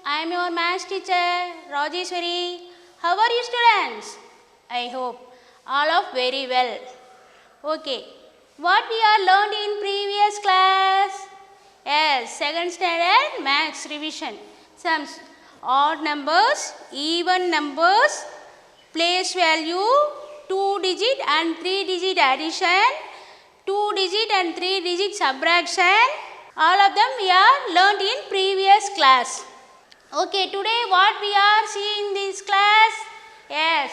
I am your maths teacher Rajeshwari. How are you students? I hope all of very well. Okay, what we are learned in previous class? Yes, second standard maths revision. Some odd numbers, even numbers, place value, 2 digit and 3 digit addition, 2 digit and 3 digit subtraction. All of them we are learned in previous class. Okay, today what we are seeing in this class? Yes,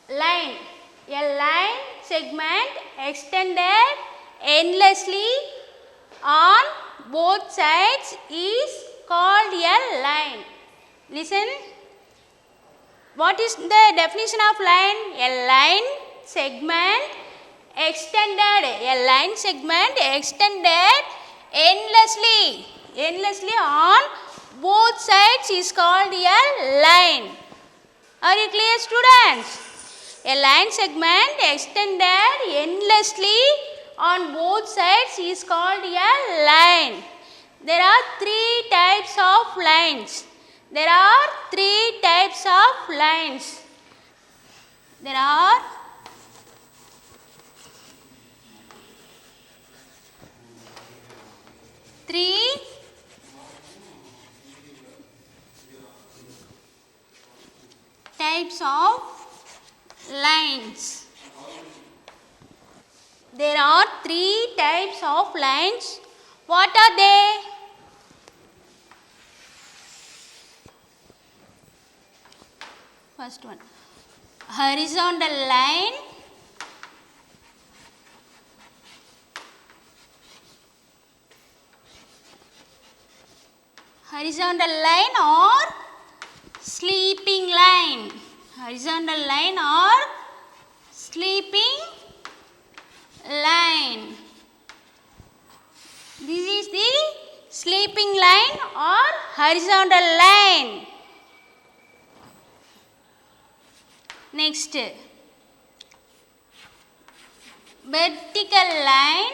line. A line segment extended endlessly on both sides is called a line. Listen. What is the definition of line? A line segment extended. A line segment extended endlessly on both sides is called a line. Are you clear, students? A line segment extended endlessly on both sides is called a line. There are three types of lines. There are three types of lines. There are three types of lines. There are three types of lines. What are they? First one, horizontal line, or sleeping line. Horizontal line or sleeping line. This is the sleeping line or horizontal line. Next, vertical line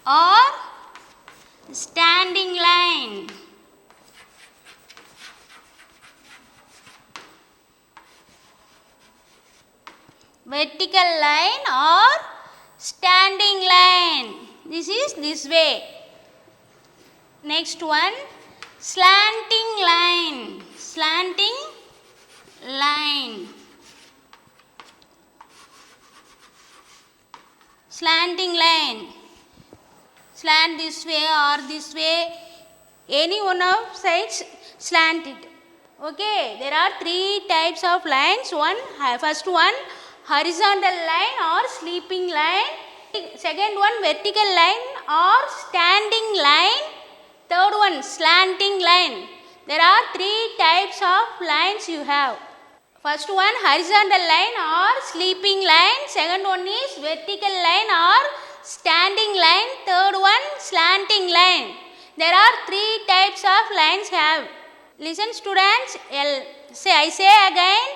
or standing line. Vertical line or standing line. This is this way. Next one, slanting line. Slanting line. Slanting line. Slant this way or this way. Any one of sides slant it. Okay, there are three types of lines. First one, horizontal line or sleeping line. Second one, vertical line or standing line. Third one, slanting line. There are three types of lines you have. First one, horizontal line or sleeping line. Second one is vertical line or standing line. Third one, slanting line. There are three types of lines have. Listen students, I say again,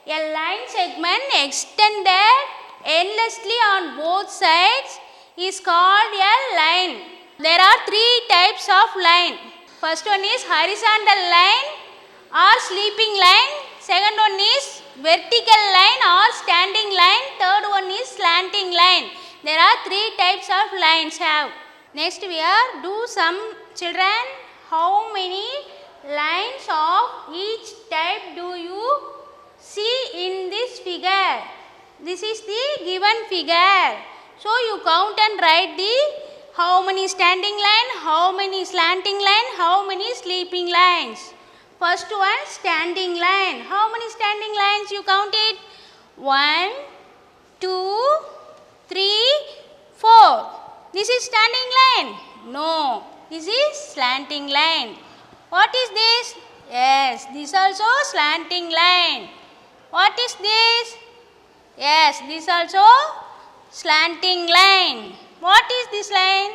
a line segment extended endlessly on both sides is called a line. There are three types of line. First one is horizontal line or sleeping line. Second one is vertical line or standing line. Third one is slanting line. There are three types of lines have. Next we are do some children. How many lines of each type do you see in this figure? This is the given figure. So you count and write the how many standing line, how many slanting line, how many sleeping lines. First one, standing line. How many standing lines you counted? 1, 2, 3, 4. This is standing line? No. This is slanting line. What is this? Yes, this also slanting line. What is this? Yes, this also slanting line. What is this line?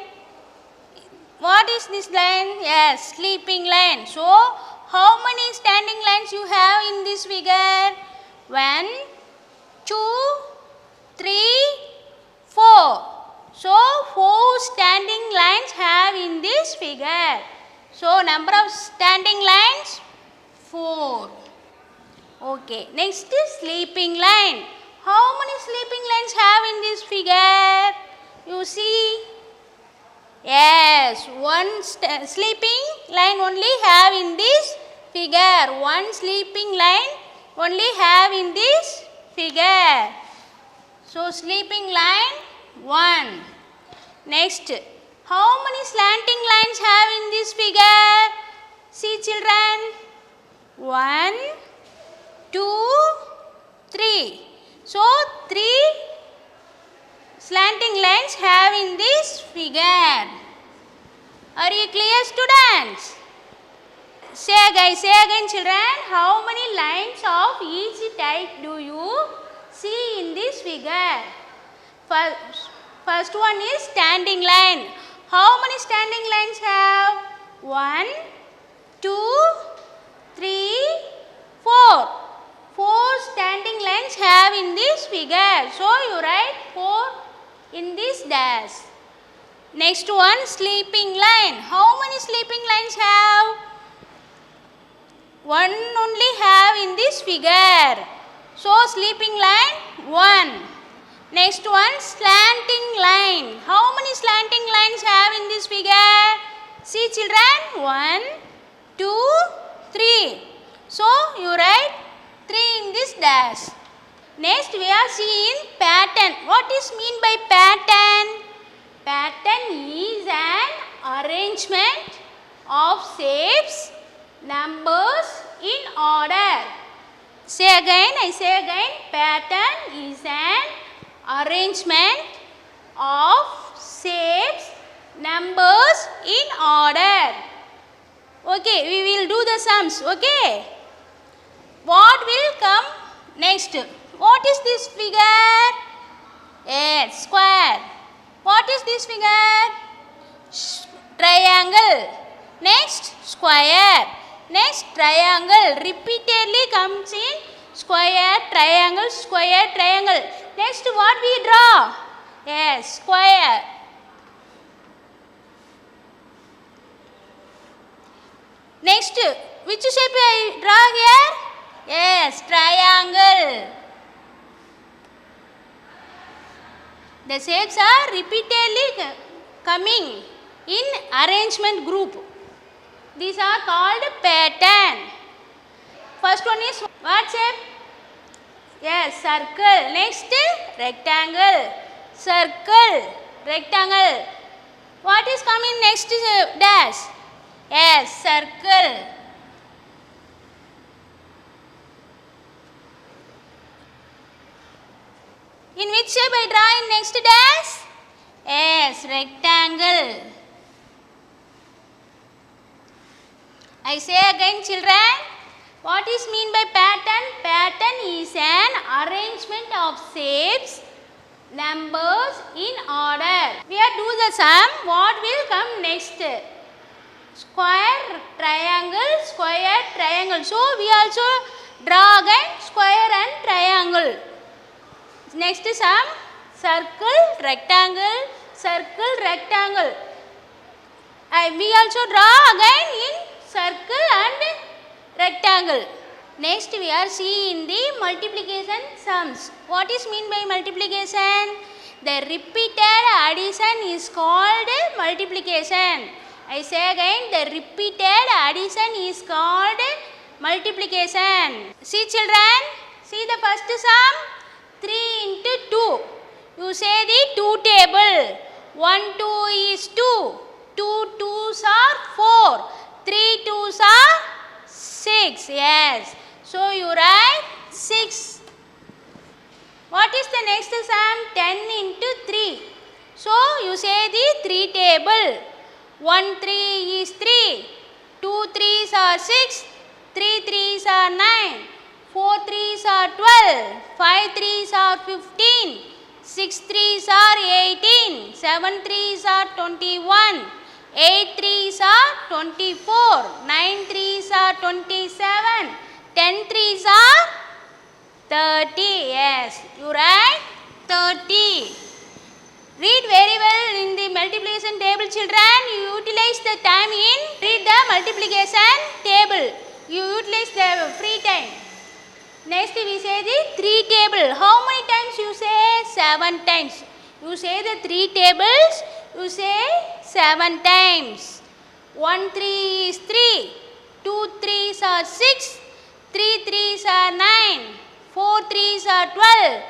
What is this line? Yes, sleeping line. So, how many standing lines you have in this figure? 1, 2, 3, 4. So 4 standing lines have in this figure. So number of standing lines 4. Okay, next is sleeping line. How many sleeping lines have in this figure? You see? Yes, one sleeping line only have in this figure. One sleeping line only have in this figure. So sleeping line 1. Next, how many slanting lines have in this figure? See children. 1, 2, 3. So 3 slanting lines have in this figure. Are you clear, students? Say again children, how many lines of each type do you see in this figure? First one is standing line. How many standing lines have? 1, 2, 3, 4. 4 standing lines have in this figure. So you write 4 in this dash. Next one, sleeping line. How many sleeping lines have? One only have in this figure. So sleeping line 1. Next one, slanting line. How many slanting lines have in this figure? See children, 1, 2, 3. So you write 3 in this dash. Next we are seeing pattern. What is mean by pattern? Pattern is an arrangement of shapes, numbers in order. I say again, pattern is an arrangement of shapes, numbers in order. Okay, we will do the sums. Okay. What will come next? What is this figure? Yes, square. What is this figure? Triangle. Next, square. Next, triangle. Repeatedly comes in square, triangle, square, triangle. Next, what we draw? Yes, square. Next, which shape I draw here? Yes, triangle. The shapes are repeatedly coming in arrangement group. These are called pattern. First one is what shape? Yes, circle. Next, rectangle. Circle, rectangle. What is coming next dash? Yes, circle. In which shape I draw in next dash? Yes, rectangle. I say again children, what is mean by pattern? Pattern is an arrangement of shapes, numbers in order. We are do the sum. What will come next? Square, triangle, square, triangle. So we also draw again square and triangle. Next sum, circle, rectangle, circle, rectangle. We also draw again in circle and rectangle. Next we are seeing the multiplication sums. What is mean by multiplication? The repeated addition is called multiplication. I say again, the repeated addition is called multiplication. See children, see the first sum, 3 into 2. You say the 2 table. 1 2 is 2. 2 2s are 4. 3 2s are 6. Yes. So you write 6. What is the next sum? 10 into 3. So you say the 3 table. 1 3 is 3. 2 3s are 6. 3 3s are 9. 4 3s are 12. 5 3s are 15. 6 3s are 18. 7 3s are 21. 8 3s are 24. 9 3s are 27. 10 3s are 30. Yes, you write 30. Read very well in the multiplication table, children. You utilize the time in read the multiplication table. You utilize the free time. Next we say the 3 table. How many times you say? 7 times. You say the 3 tables. You say 7 times. 1 3 is 3. 2 3s are 6. 3 3s are 9. 4 3s are 12.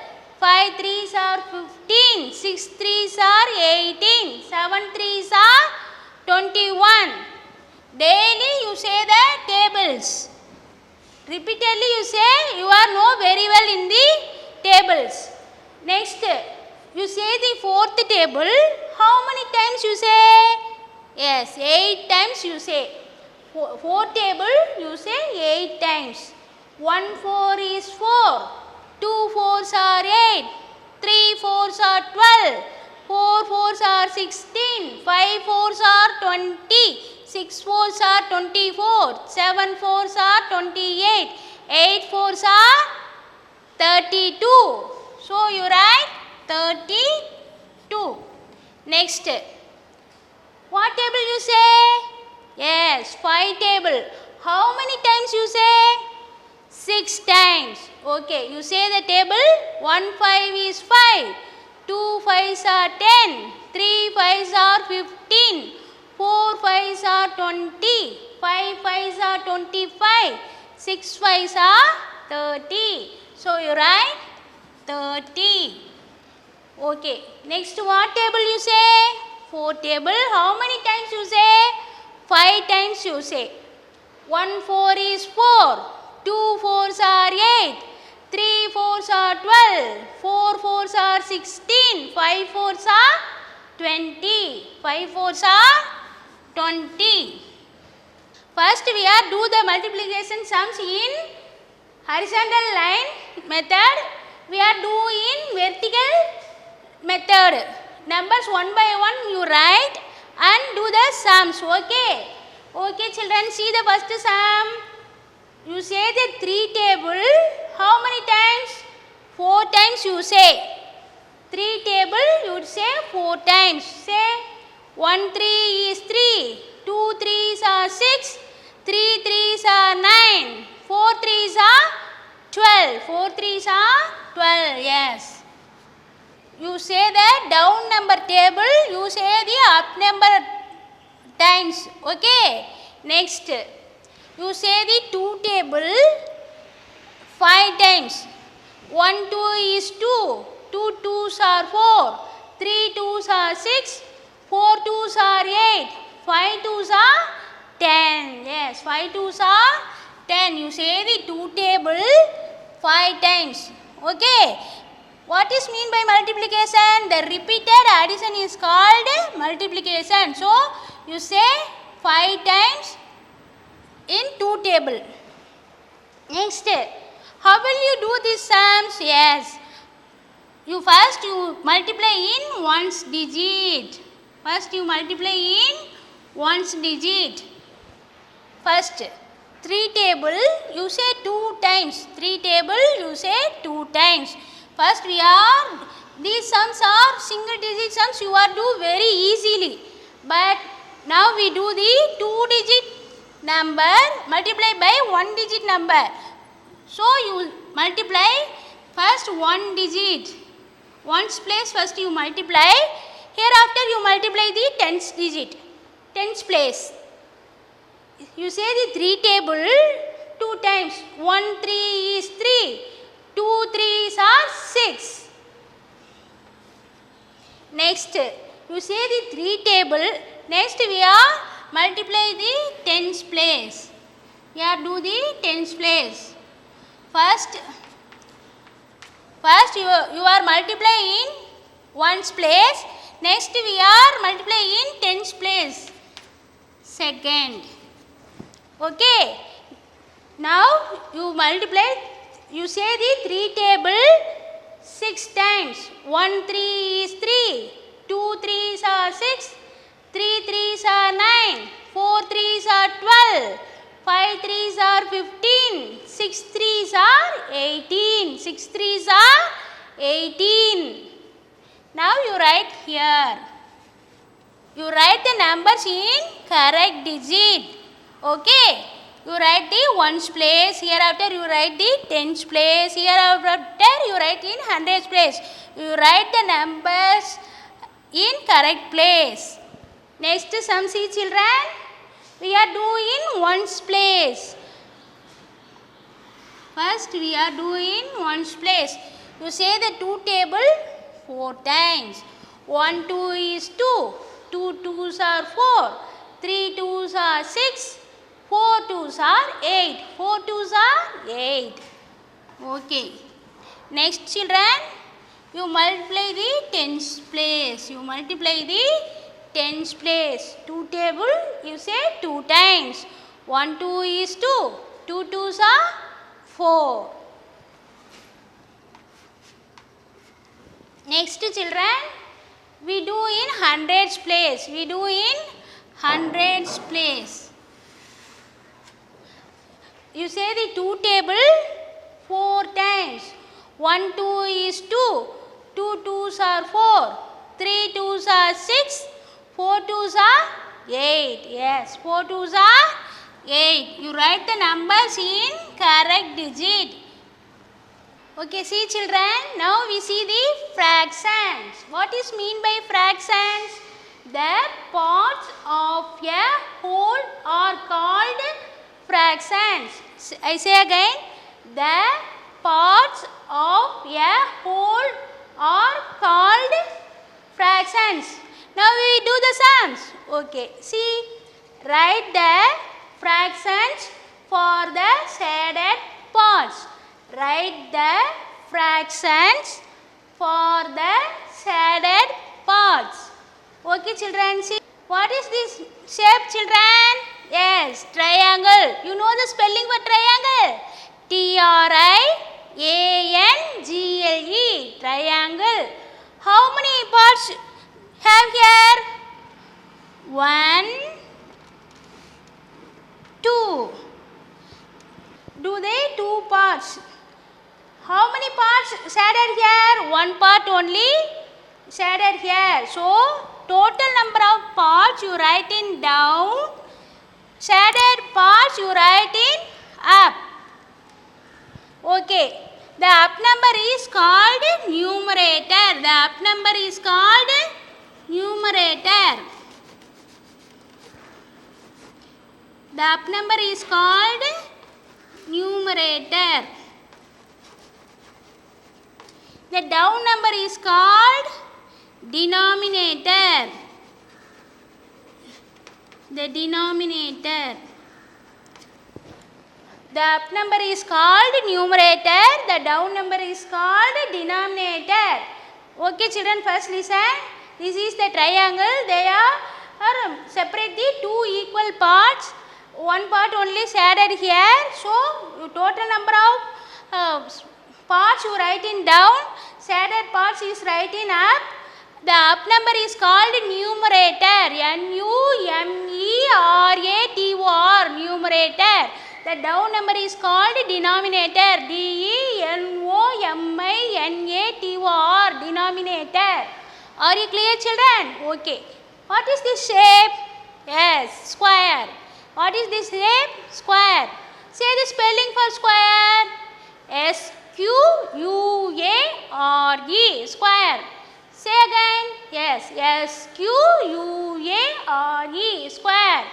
5 3s are 15. 6 3s are 18. 7 3s are 21. Daily you say the tables. Repeatedly you say you are know very well in the tables. Next you say the 4th table. How many times you say? Yes, 8 times you say. 4 table you say 8 times. 1 4 is 4. 2 4s are 8. 3 4s are 12. 4 4s are 16. 5 4s are 20. 6 4s are 24. 7 4s are 28. 8 4s are 32. So you write 32. Next, what table you say? Yes, 5 table. How many times you say? 6 times. Okay, you say the table. 1 5 is 5. 2 5s are 10. 3 5s are 15. 4 5s are 20. 5 5s are 25. 6 5s are 30. So you write 30. Okay, next what table you say? 4 table. How many times you say? 5 times you say. 1 4 is 4. 2 4s are 8. 3 4s are 12. 4 4s are 16. 5 4s are 20. 5 4s are 20. First we are do the multiplication sums in horizontal line method. We are do in vertical method. Numbers one by one you write and do the sums. Okay. Okay children, see the first sum. You say the 3 table. How many times? 4 times you say. 3 table you would say 4 times. Say 1 3 is 3. 2 3s are 6. 3 3s are 9. 4 3s are 12. 4 3s are 12. Yes. You say the down number table. You say the up number times. Okay. Next, you say the 2 table 5 times. 1 2 is 2. 2 2s are 4. 3 2s are 6. 4 2s are 8. 5 2s are 10. Yes, 5 2s are 10. You say the 2 table 5 times. Okay. What is mean by multiplication? The repeated addition is called multiplication. So you say 5 times in 2 table. Next, how will you do these sums? Yes, you first you multiply in ones digit. First you multiply in ones digit. First 3 table you say 2 times. 3 table you say 2 times. First we are, these sums are single digit sums, you are do very easily. But now we do the 2 digit number multiply by 1 digit number. So you multiply first 1 digit. Ones place first you multiply. Hereafter you multiply the tens digit. Tens place. You say the 3 table 2 times. 1 3 is 3. 2 3s are 6. Next, you say the 3 table. Next we are multiply the tens place. Here do the tens place. First you are multiplying ones place. Next we are multiplying tens place. Second. Okay. Now you multiply. You say the 3 table 6 times. 1 3 is 3. 2 3s are 6. 3 3s are 9. 4 3s are 12. 5 3s are 15. 6 3s are 18. 6 3s are 18. Now you write here. You write the numbers in correct digit. Okay. You write the ones place. Hereafter you write the tens place. Hereafter you write in hundreds place. You write the numbers in correct place. Next sum, see children. We are doing ones place. First we are doing ones place. You say the 2 table 4 times. 1 2 is 2. 2 2s are 4. 3 2s are 6. 4 2s are 8. 4 2s are 8. Okay. Next children, you multiply the tens place. You multiply the tens place. 2 table you say 2 times. 1 2 is 2. 2 2s are 4. Next children, we do in hundreds place. We do in hundreds place. You say the 2 table 4 times. 1 2 is 2. 2 2s are 4. 3 2s are 6. 4 2s are 8. Yes, 4 2s are 8. You write the numbers in correct digit. Okay, see children, now we see the fractions. What is mean by fractions? The parts of a whole are called fractions. I say again, the parts of a whole are called fractions. Now we do the sums. Okay, see, write the fractions for the shaded parts. Write the fractions for the shaded parts. Okay children, see, what is this shape children? Yes, triangle. You know the spelling for triangle? Triangle. Triangle. How many parts have here? 1, 2. Do they 2 parts? How many parts shaded here? 1 part only shaded here. So, total number of parts you write in down. Shaded parts you write in up. Okay. The up number is called numerator. The up number is called numerator. The up number is called numerator. The down number is called denominator. The denominator. The up number is called numerator. The down number is called denominator. Okay children, first listen. This is the triangle. They are separate the 2 equal parts. 1 part only shaded here. So, total number of parts you write in down. Shaded parts is write in up. The up number is called numerator. Numerator. Numerator. The down number is called denominator. Denominator. Denominator. Are you clear children? Okay. What is this shape? Yes, square. What is this shape? Square. Say the spelling for square. S-Q-U-A-R-E. Square. Say again. Yes, S-Q-U-A-R-E. Square.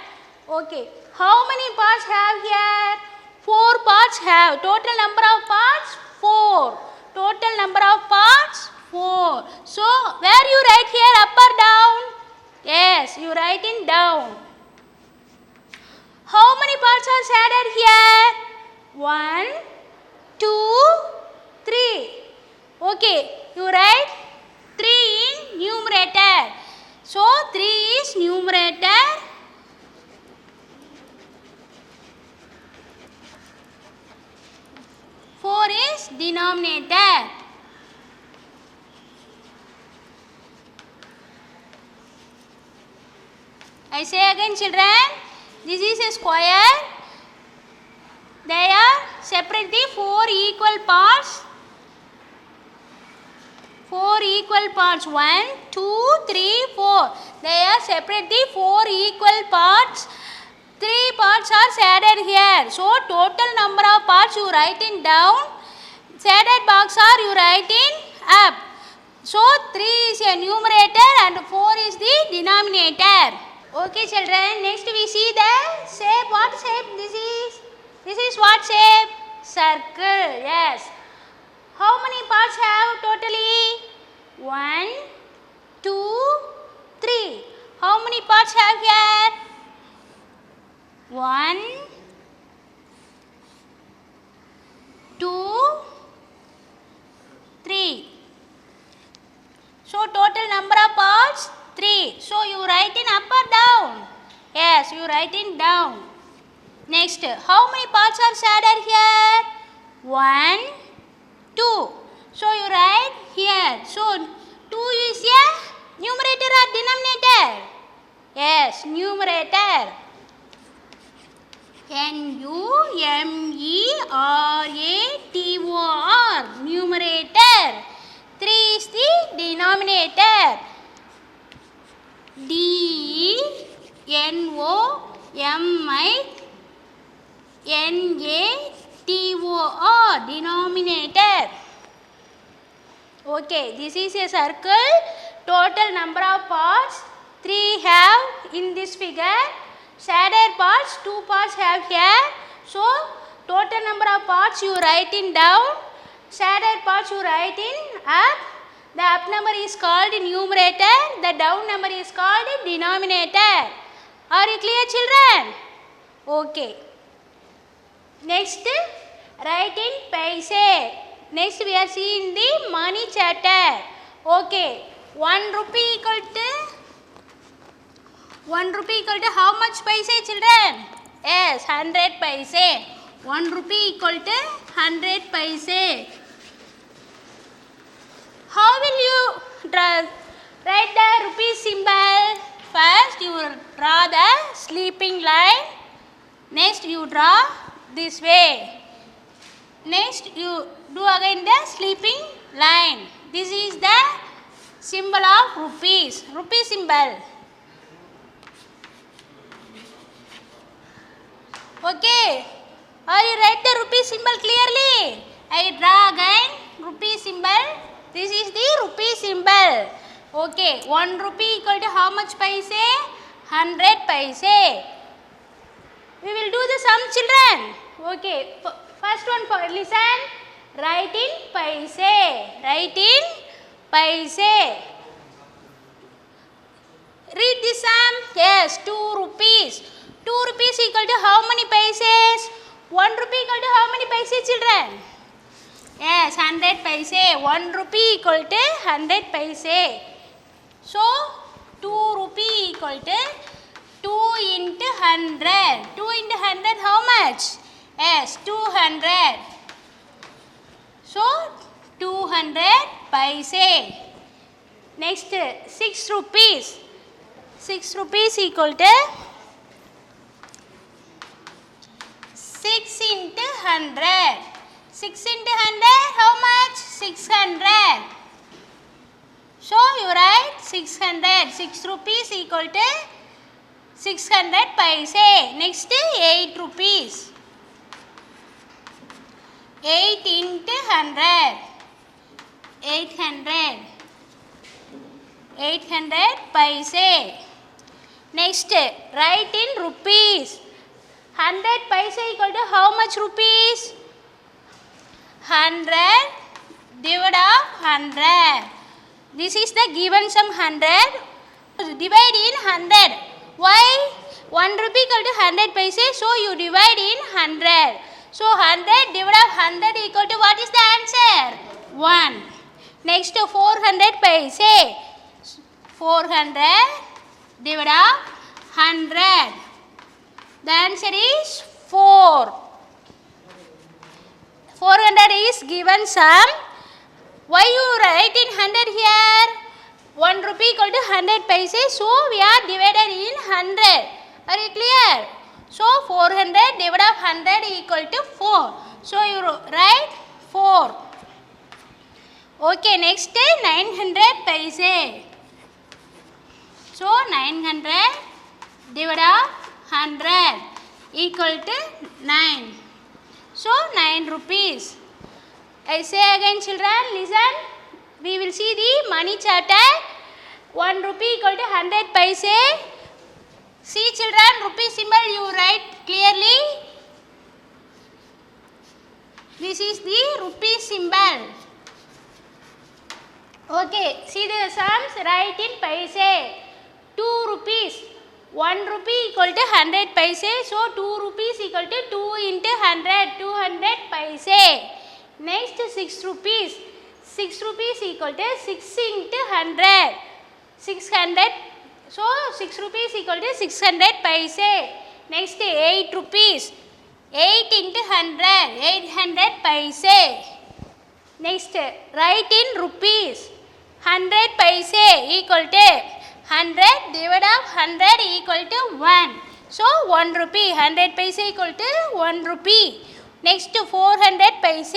Okay. How many parts have here? 4 parts have. Total number of parts? 4. Total number of parts? 4. So, where you write here, up or down? Yes, you write in down. How many parts are shaded here? 1, 2, 3. Okay, you write 3 in numerator. So, 3 is numerator. 4 is denominator. I say again children, this is a square. They are separate the 4 equal parts. 4 equal parts. 1, 2, 3, 4. They are separately 4 equal parts. 3 parts are shaded here. So total number of parts you write in down. Shaded box are you write in up. So 3 is a numerator and 4 is the denominator. Okay children, next we see the shape. What shape this is? This is what shape? Circle. Yes. How many parts have totally? 1, 2, 3. How many parts have here? 1, 2, 3. So total number of parts 3. So you write in up or down? Yes, you write in down. Next, how many parts are shaded here? 1, 2. So you write here. So 2 is a numerator or denominator? Yes, numerator. Numerator. Numerator. 3 is the denominator. Denominator. Denominator. Okay, this is a circle. Total number of parts 3 have in this figure. Shaded parts 2 parts have here. So total number of parts you write in down. Shaded parts you write in up. The up number is called numerator. The down number is called denominator. Are you clear children? Okay. Next, write in paise. Next we are seeing the money chapter. Okay. 1 rupee equal to how much paise children? Yes, 100 paise. 1 rupee equal to 100 paise. How will you write the rupee symbol? First you draw the sleeping line. Next you draw this way. Next you do again the sleeping line. This is the symbol of rupees. Rupee symbol. Okay. Are you write the rupee symbol clearly? I draw again rupee symbol. This is the rupee symbol. Okay. 1 rupee equal to how much paise? 100 paise. We will do the sum children. Okay. First one listen. Write in paise. Write in paise. Read the sum. Yes. 2 rupees. 2 rupees equal to how many paises? 1 rupee equal to how many paises children? Yes, 100 paise. 1 rupee equal to 100 paise. So 2 rupee equal to 2 into 100. 2 into 100 how much? Yes, 200. So 200 paise. Next 6 rupees. 6 rupees equal to 6 into 100. 6 into 100 how much? 600. So you write 600. 6 rupees equal to 600 paise. Next 8 rupees. 8 into 100. 800. 800 paise. Next write in rupees. 100 paise equal to how much rupees? 100 divided of 100. This is the given sum 100. Divide in 100. Why? 1 rupee equal to 100 paise. So you divide in 100. So 100 divided of 100 equal to what is the answer? 1. Next 400 paise. 400 divided of 100. The answer is 4. 400 is given sum. Why you write in 100 here? 1 rupee equal to 100 paise. So we are divided in 100. Are you clear? So 400 divided of 100 equal to 4. So you write 4. Okay, next 900 paise. So 900 divided by 100 equal to 9. So 9 rupees. I say again children, listen. We will see the money chapter. 1 rupee equal to 100 paise. See children, rupee symbol you write clearly. This is the rupee symbol. Okay, see the sums, write in paise. 2 rupees. 1 rupee equal to 100 paise. So 2 rupees equal to 2 into 100, 200 paise. Next 6 rupees. 6 rupees equal to 6 into 100. 600. So 6 rupees equal to 600 paise. Next 8 rupees. 8 into 100, 800 paise. Next, write in rupees. 100 paise equal to 100 divided by 100 equal to 1. So 1 rupee. 100 paise equal to 1 rupee. Next 400 paise.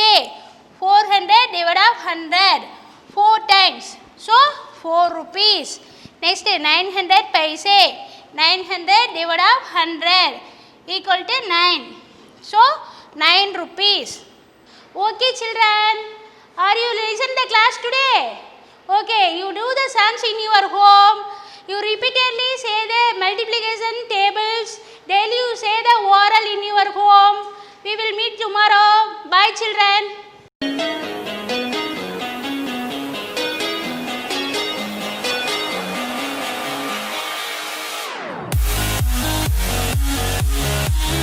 400 divided by 100. 4 times. So 4 rupees. Next 900 paise. 900 divided by 100 equal to 9. So 9 rupees. Okay children, are you listening the class today? Okay, you do the sums in your home. You repeatedly say the multiplication tables. Daily you say the oral in your home. We will meet tomorrow. Bye children.